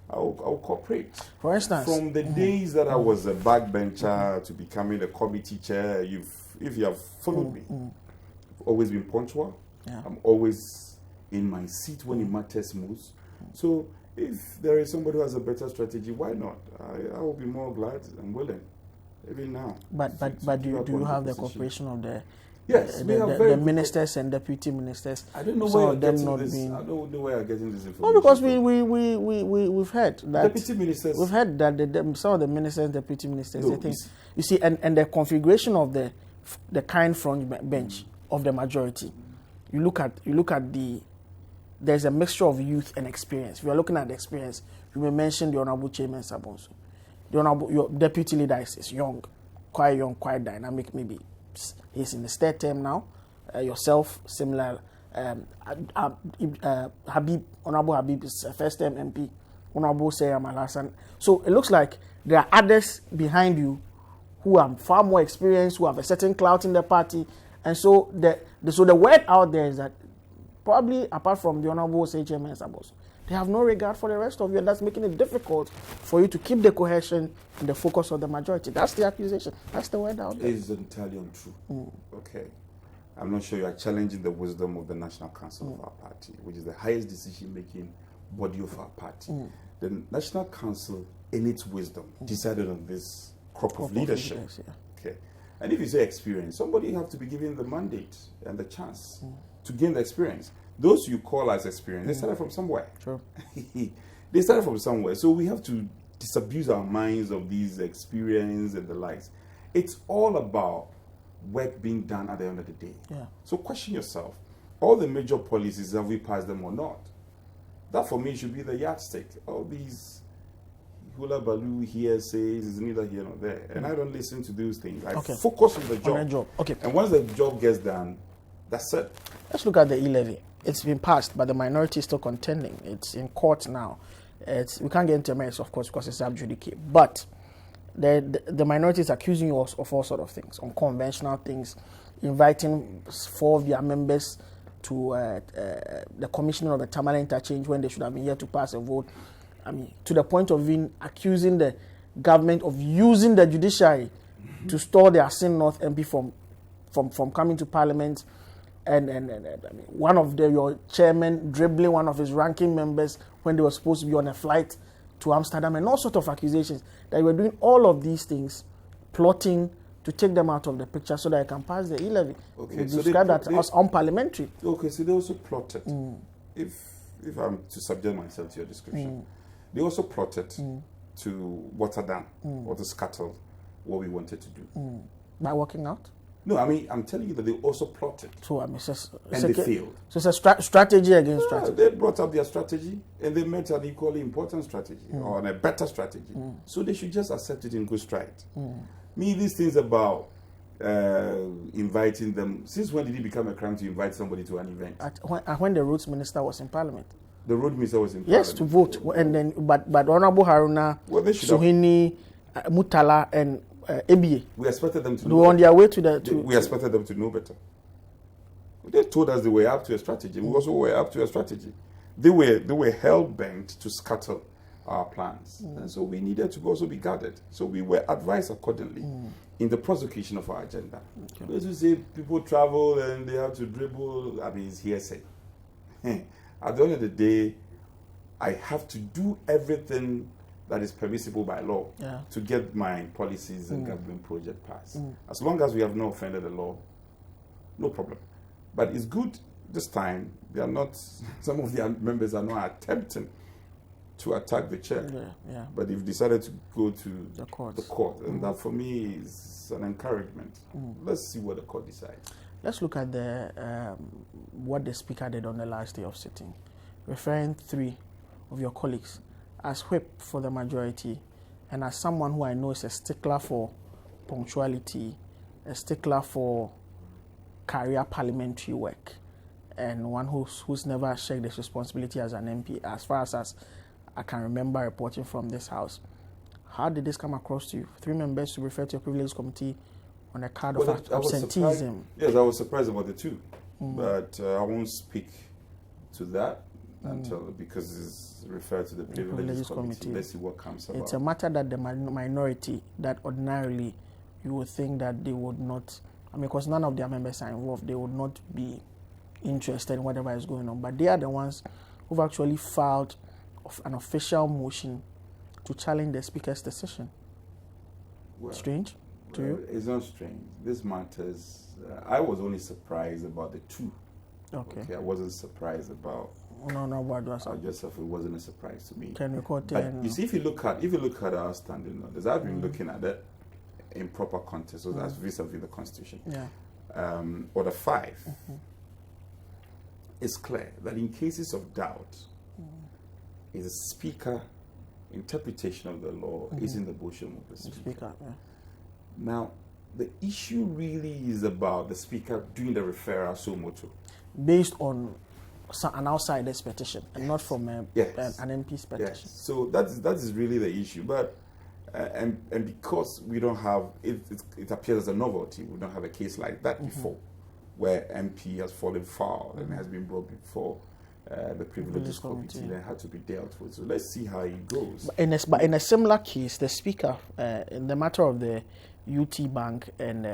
I'll cooperate. For instance, from the days that I was a backbencher to becoming a committee chair, if you have followed me, I've always been punctual. I'm always in my seat when it matters most. So if there is somebody who has a better strategy, why not? I will be more glad and willing, even now. But do you have the cooperation of the Yes, we have the very ministers and deputy ministers. I don't know some where of you're them getting not this. being. I don't know where you're getting this information. No, because from. we've heard that Deputy ministers. we've heard that some of the ministers and deputy ministers No, they think you see and the configuration of the kind front bench of the majority. You look at there's a mixture of youth and experience. If you are looking at the experience, you may mention the Honorable Chairman Sabonso. The Honorable your deputy leader is young, quite dynamic. Maybe he's in his third term now. Yourself, similar. Habib, Honorable Habib is a first term MP. Honorable Sarah Malasan. So it looks like there are others behind you who are far more experienced, who have a certain clout in the party, and so the word out there is that probably apart from the Honorable Chairman Sabonso, they have no regard for the rest of you, and that's making it difficult for you to keep the cohesion and the focus of the majority. That's the accusation. That's the word out there. It is entirely untrue. Okay. I'm not sure you are challenging the wisdom of the National Council of our party, which is the highest decision-making body of our party. The National Council, in its wisdom, decided on this crop of leadership. Okay. And if you say experience, somebody have to be given the mandate and the chance to gain the experience. Those you call as experience, they started from somewhere. True. They started from somewhere. So we have to disabuse our minds of these experience and the likes. It's all about work being done at the end of the day. Yeah. So question yourself, all the major policies, have we passed them or not? That for me should be the yardstick. All these hula baloo here says is neither here nor there. And I don't listen to those things. I focus on the job. On the job. Okay. And once the job gets done, that's it. Let's look at the e-levy. It's been passed, but the minority is still contending. It's in court now. We can't get into merits, of course, because it's sub judice. But the minority is accusing you of all sort of things, unconventional things, inviting 4 of their members to the commissioning of the Tamale interchange when they should have been here to pass a vote. I mean, to the point of even accusing the government of using the judiciary to stall the Asin North MP from coming to Parliament, and I mean, one of your chairman dribbling one of his ranking members when they were supposed to be on a flight to Amsterdam, and all sorts of accusations that you were doing all of these things, plotting to take them out of the picture so that I can pass the e-levy. Okay, You so describe that as unparliamentary. Okay, so they also plotted. If I'm to subject myself to your description, they also plotted to water down or to scuttle what we wanted to do. By working out? No, I mean, I'm telling you that they also plotted. So, I mean, and they failed. So it's a strategy against strategy. They brought up their strategy and they met an equally important strategy or a better strategy. So they should just accept it in good stride. Me, these things about inviting them, since when did it become a crime to invite somebody to an event? When the roads minister was in Parliament. The road minister was in Yes, Parliament. to vote. And then, but Honorable Haruna, Suhini, Mutala, and ABA. We expected them to they know were on their way to we expected them to know better. They told us they were up to a strategy. We also were up to a strategy. They were hell-bent to scuttle our plans. And so we needed to also be guarded. So we were advised accordingly in the prosecution of our agenda. Those who say people travel and they have to dribble, I mean, it's hearsay. At the end of the day, I have to do everything that is permissible by law to get my policies and government project passed. As long as we have not offended the law, no problem. But it's good this time, they are not, some of their members are not attempting to attack the chair. But they've decided to go to the court. And that for me is an encouragement. Let's see what the court decides. Let's look at what the speaker did on the last day of sitting, referring 3 of your colleagues as whip for the majority, and as someone who I know is a stickler for punctuality, a stickler for career parliamentary work, and one who's never shirked his responsibility as an MP, as far as I can remember reporting from this house. How did this come across to you? 3 members to refer to a privileged committee on a card of absenteeism. Yes, I was surprised about the 2, but I won't speak to that until because it's referred to the privileges committee. Let's see what comes about. It's a matter that the minority, that ordinarily you would think that they would not, I mean, because none of their members are involved, they would not be interested in whatever is going on. But they are the ones who've actually filed an official motion to challenge the speaker's decision. Well, Strange to you? It's not strange. This matters. I was only surprised about the two. Okay. I wasn't surprised about Joseph. It wasn't a surprise to me. Can you quote? But you see, if you look at our standing orders, I've been looking at it in proper context, so that's vis-a-vis the Constitution. Yeah. Order 5. It's clear that in cases of doubt, is the Speaker interpretation of the law is in the bosom of the Speaker. Yeah. Now, the issue really is about the Speaker doing the referral suo motu. Based on an outsider's petition and not from an MP's petition. Yes. So that is really the issue. But and because we don't have it appears as a novelty. We don't have a case like that before, where MP has fallen foul and has been brought before the Privileges Committee and had to be dealt with. So let's see how it goes. But in a similar case, the Speaker, in the matter of the UT Bank and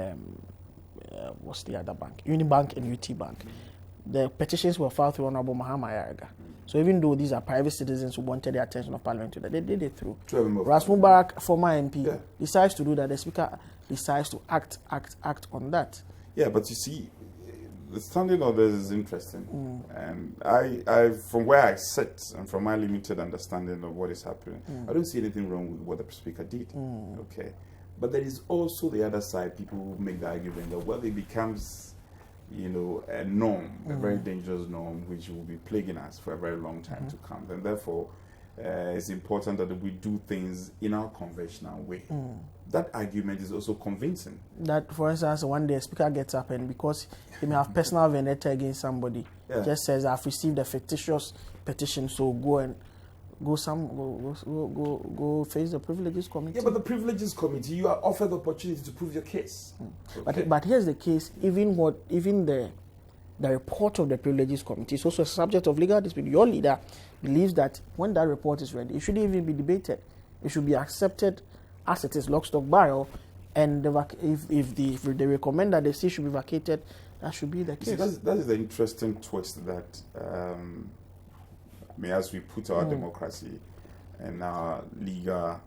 what's the other bank? Unibank and UT Bank. The petitions were filed through Honorable Mahama Ayariga. So even though these are private citizens who wanted the attention of Parliament to that, they did it through. Ras Mubarak, former MP, decides to do that. The Speaker decides to act on that. Yeah, but you see, the standing orders is interesting. And I, from where I sit and from my limited understanding of what is happening, I don't see anything wrong with what the Speaker did. Okay. But there is also the other side, people who make the argument that, well, it becomes, a norm, a very dangerous norm, which will be plaguing us for a very long time to come. And therefore, it's important that we do things in our conventional way. That argument is also convincing. That, for instance, one day a Speaker gets up and because he may have personal vendetta against somebody, just says, I've received a fictitious petition, so go face the Privileges Committee. Yeah, but the Privileges Committee, you are offered the opportunity to prove your case. Okay. But here's the case: even the report of the Privileges Committee is also a subject of legal dispute. Your leader believes that when that report is ready, it shouldn't even be debated. It should be accepted as it is, lock, stock, barrel. And if they recommend that the seat should be vacated, that should be the case. See, that is the interesting twist that. As we put our democracy and our legal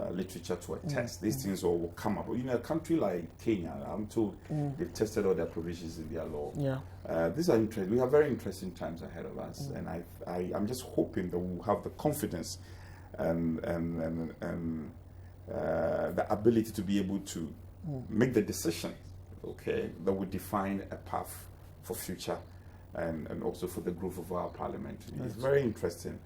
literature to a test, these things all will come up. A country like Kenya, I'm told they've tested all their provisions in their law. These are interesting. We have very interesting times ahead of us, and I'm just hoping that we'll have the confidence and the ability to be able to make the decision, that would define a path for future. And also for the growth of our parliament. It's very interesting.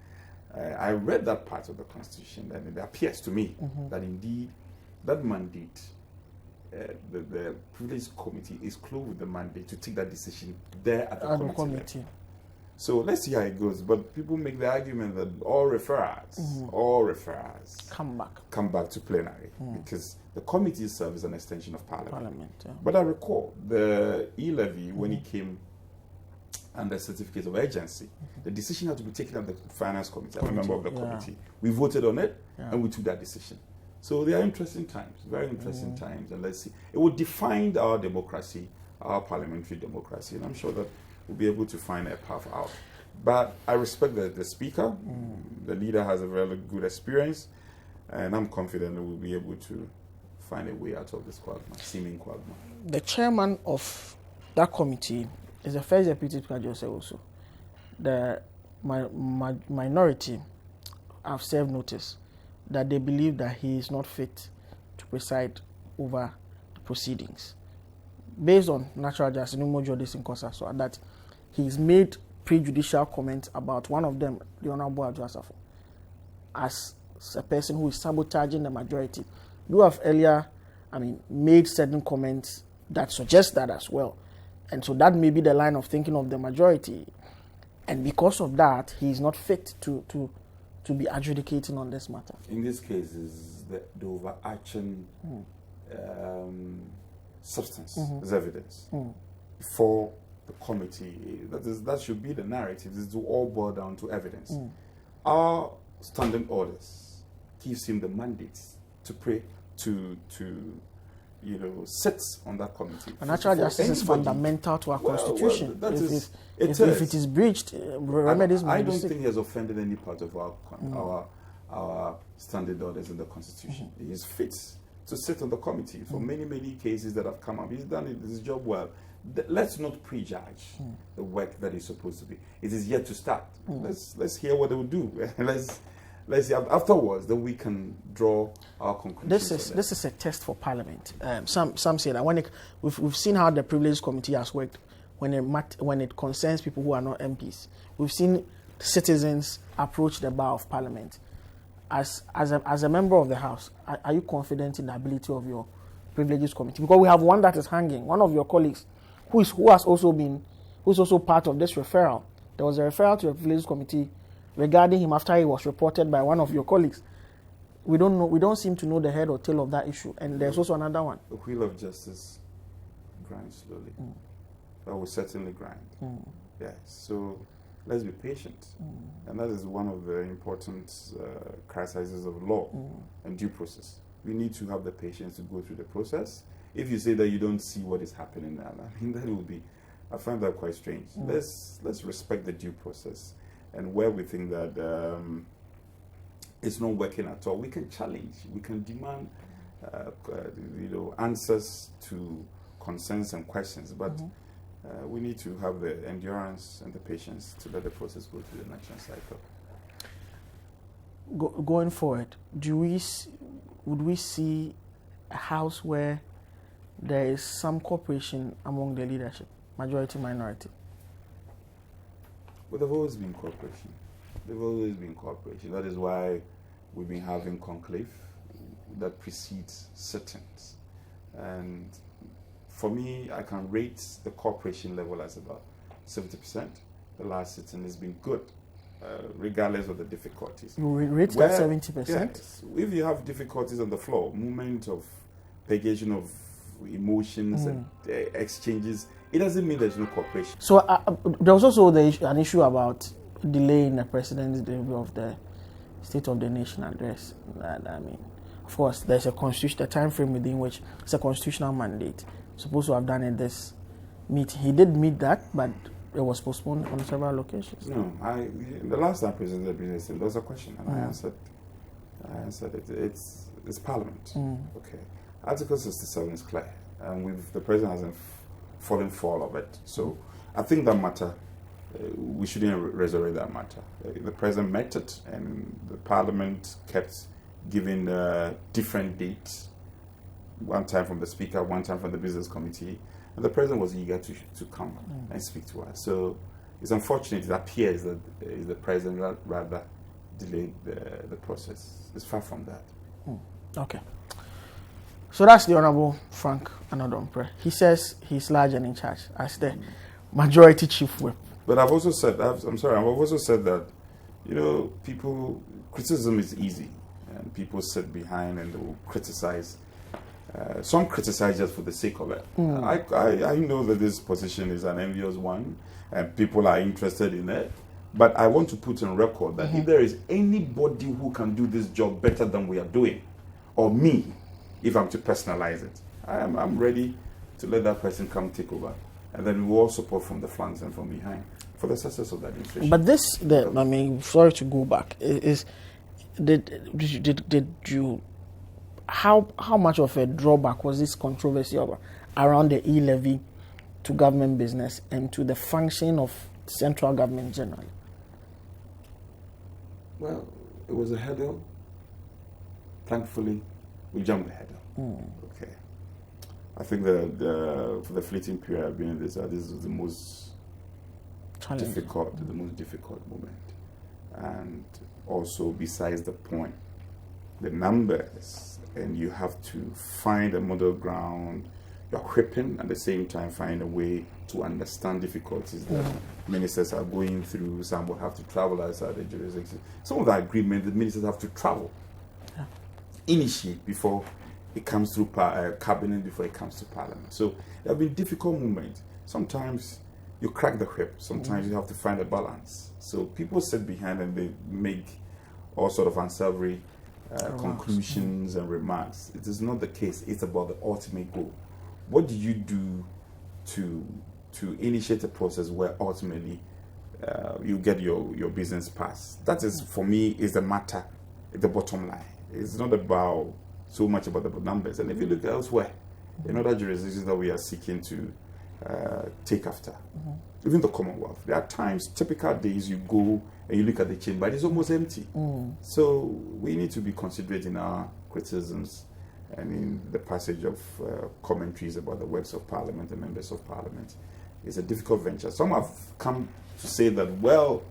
I read that part of the Constitution, and it appears to me that indeed that mandate, the Privileges Committee is close with the mandate to take that decision there at the committee. So let's see how it goes. But people make the argument that all referrals come back to plenary because the committee serves as an extension of parliament. But I recall the e-levy when it came under certificate of urgency. The decision had to be taken at the Finance Committee. I'm a member of the committee. We voted on it and we took that decision. So they are interesting times, very interesting times, and let's see. It will define our democracy, our parliamentary democracy, and I'm sure that we'll be able to find a path out. But I respect the Speaker. The leader has a very good experience, and I'm confident that we'll be able to find a way out of this seeming quagmire. The chairman of that committee is the first deputy speaker, Joseph also. The minority have served notice that they believe that he is not fit to preside over the proceedings. Based on natural justice, so that he's made prejudicial comments about one of them, the Honorable Adjo Asafo, as a person who is sabotaging the majority. You have earlier, made certain comments that suggest that as well. And so that may be the line of thinking of the majority. And because of that, he is not fit to be adjudicating on this matter. In this case, is the overarching substance as evidence for the committee. That should be the narrative. This will all boil down to evidence. Our standing orders gives him the mandates to pray to sits on that committee. And natural justice is fundamental to our constitution. If it is breached, remedies I don't think he has offended any part of our standard orders in the constitution. He is fit to sit on the committee for many cases that have come up. He's done his job well. Let's not prejudge the work that is supposed to be. It is yet to start. Let's hear what they will do. let's see afterwards. Then we can draw our conclusions. This is a test for Parliament. Some say that when we've seen how the Privileges Committee has worked when it concerns people who are not MPs. We've seen citizens approach the bar of Parliament. As a member of the House, are you confident in the ability of your Privileges Committee? Because we have one that is hanging. One of your colleagues, who's also part of this referral. There was a referral to the Privileges Committee regarding him after he was reported by one of your colleagues. We don't seem to know the head or tail of that issue. And there's also another one. The wheel of justice grinds slowly. That will certainly grind. Yes. So let's be patient. And that is one of the important crises of law and due process. We need to have the patience to go through the process. If you say that you don't see what is happening now, I mean, that will be, I find that quite strange. Let's respect the due process. And where we think that it's not working at all, we can challenge, we can demand answers to concerns and questions. But we need to have the endurance and the patience to let the process go through the election cycle. Going forward, would we see a house where there is some cooperation among the leadership, majority, minority? Well, there's always been cooperation. That is why we've been having conclave that precedes sit-ins. And for me, I can rate the cooperation level as about 70%. The last sit-in has been good, regardless of the difficulties. You rate that 70%? Yes. If you have difficulties on the floor, movement of pagation of emotions and exchanges, it doesn't mean there's no cooperation. So there was also an issue about delaying the president's delivery of the State of the Nation address. I mean, of course, there's a time frame within which it's a constitutional mandate. Supposed to have done it this meeting. He did meet that, but it was postponed on several occasions. No, the last time President there was a question, and I answered it. It's Parliament. Okay. Article 67 is clear, and the President hasn't fallen foul of it. So I think that matter, we shouldn't resurrect that matter. The President met it, and the Parliament kept giving different dates. One time from the Speaker, one time from the Business Committee, and the President was eager to come and speak to us. So it's unfortunate. It appears that the President rather delayed the process. It's far from that. Okay. So that's the Honorable Frank Anadom-Preh. He says he's large and in charge as the majority chief whip. But I've also said, I've also said that, criticism is easy, and people sit behind and they will criticize. Some criticize just for the sake of it. I know that this position is an envious one, and people are interested in it. But I want to put on record that if there is anybody who can do this job better than we are doing, or me, if I'm to personalize it, I'm ready to let that person come take over. And then we will all support from the flanks and from behind for the success of the administration. But sorry to go back, did you, how much of a drawback was this controversy around the e-levy to government business and to the functioning of central government generally? Well, it was a hurdle. Thankfully, we jumped the hurdle. Okay. I think for the fleeting period I've been in this is the most difficult moment. And also, besides the point, the numbers, and you have to find a middle ground. You're whipping at the same time find a way to understand difficulties that ministers are going through. Some will have to travel outside the jurisdiction. Some of the agreement, the ministers have to travel, initiate before it comes through cabinet, before it comes to parliament. So there have been difficult moments. Sometimes you crack the whip. Sometimes you have to find a balance. So people sit behind and they make all sort of unsavory conclusions and remarks. It is not the case. It's about the ultimate goal. What do you do to initiate a process where ultimately you get your business passed? That is, for me, is the matter, the bottom line. It's not about so much about the numbers. And if you look elsewhere, in other jurisdictions that we are seeking to take after, even the Commonwealth, there are times, typical days, you go and you look at the chamber, it's almost empty. So we need to be considerate in our criticisms and in the passage of commentaries about the works of Parliament and members of Parliament. It's a difficult venture. Some have come to say that, well,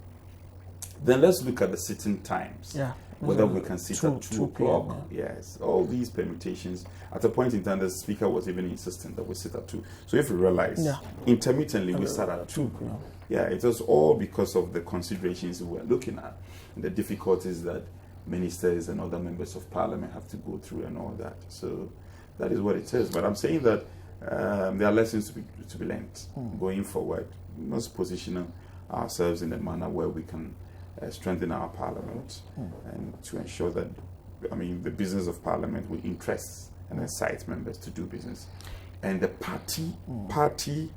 then let's look at the sitting times. Whether we can sit at 2 o'clock. Yes, all these permutations. At a point in time, the Speaker was even insistent that we sit at 2. So if you realize, intermittently we start at 2. Yeah, it was all because of the considerations we were looking at, and the difficulties that ministers and other members of Parliament have to go through and all that. So that is what it is. But I'm saying that there are lessons to be learned going forward. We must position ourselves in a manner where we can strengthen our Parliament and to ensure that, the business of Parliament will interest and incite members to do business. And the party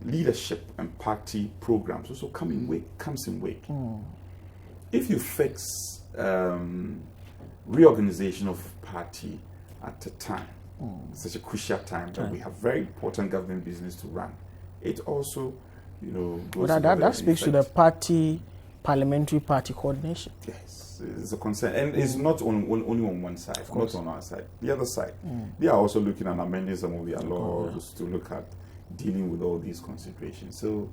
leadership and party programs also comes in wake. If you fix reorganization of party at a time, such a crucial time that we have very important government business to run, it also, goes that speaks to the parliamentary party coordination. Yes, it's a concern, and it's not only on one side, not on our side. The other side, they are also looking at amending some of their laws to look at dealing with all these considerations. So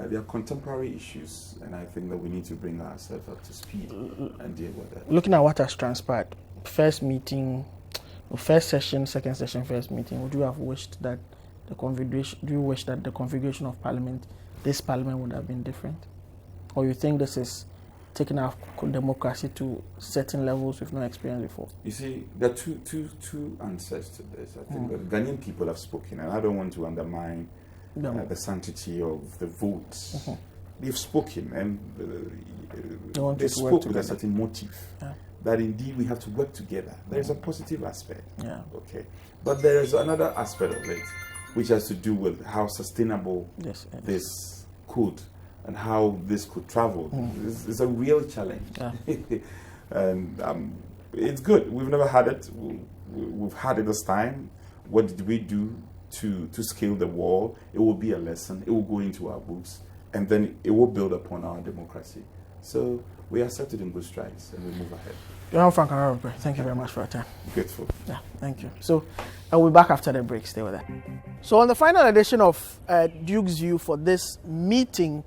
they are contemporary issues, and I think that we need to bring ourselves up to speed and deal with that. Looking at what has transpired, first meeting, first session, second session, first meeting, would you have wished that the configuration of Parliament, this Parliament, would have been different? Or you think this is taking our democracy to certain levels we've not experienced before? You see, there are two answers to this. I think that Ghanaian people have spoken, and I don't want to undermine the sanctity of the votes. They've spoken, and they spoke with a certain motive. That indeed we have to work together. There is a positive aspect. Okay. But there is another aspect of it, which has to do with how sustainable this could and how this could travel. It's a real challenge. And it's good. We've never had it. We've had it this time. What did we do to scale the wall? It will be a lesson. It will go into our books. And then it will build upon our democracy. So we accept it in good strides and we move ahead. Frank and thank you very much for your time. Grateful. Yeah, thank you. So I'll be back after the break. Stay with that. So on the final edition of Duke's View for this meeting,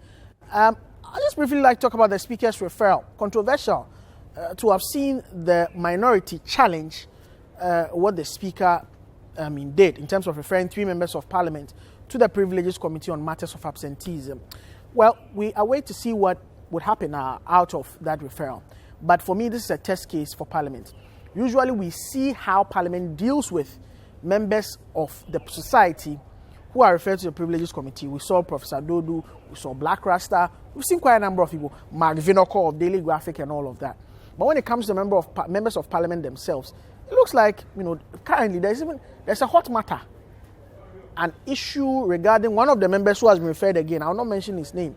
I'll just briefly like to talk about the Speaker's referral. Controversial to have seen the minority challenge what the Speaker did in terms of referring 3 members of Parliament to the Privileges Committee on matters of absenteeism. Well, we await to see what would happen out of that referral. But for me, this is a test case for Parliament. Usually we see how Parliament deals with members of the society who are referred to the Privileges Committee. We saw Professor Dodu, we saw Black Rasta, we've seen quite a number of people, Mark Vinoko of Daily Graphic and all of that. But when it comes to members of Parliament themselves, it looks like, currently there's a hot matter. An issue regarding one of the members who has been referred again, I will not mention his name,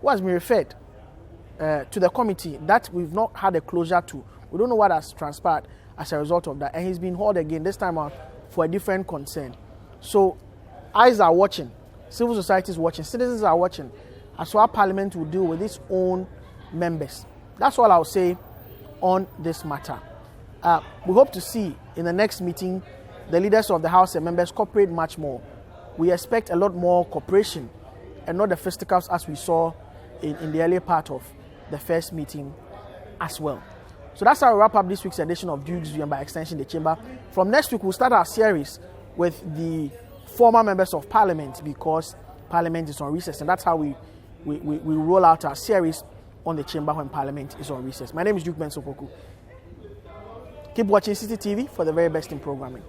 who has been referred to the committee that we've not had a closure to. We don't know what has transpired as a result of that. And he's been hauled again, this time out, for a different concern. So eyes are watching, civil society is watching, citizens are watching as to how Parliament will deal with its own members. That's all I'll say on this matter. We hope to see in the next meeting the leaders of the House and members cooperate much more. We expect a lot more cooperation and not the fisticuffs as we saw in the earlier part of the first meeting as well. So that's how we wrap up this week's edition of Duke's View and by extension the Chamber. From next week, we'll start our series with the former members of Parliament because Parliament is on recess, and that's how we roll out our series on the Chamber when Parliament is on recess. My name is Duke Menso Poku. Keep watching City TV for the very best in programming.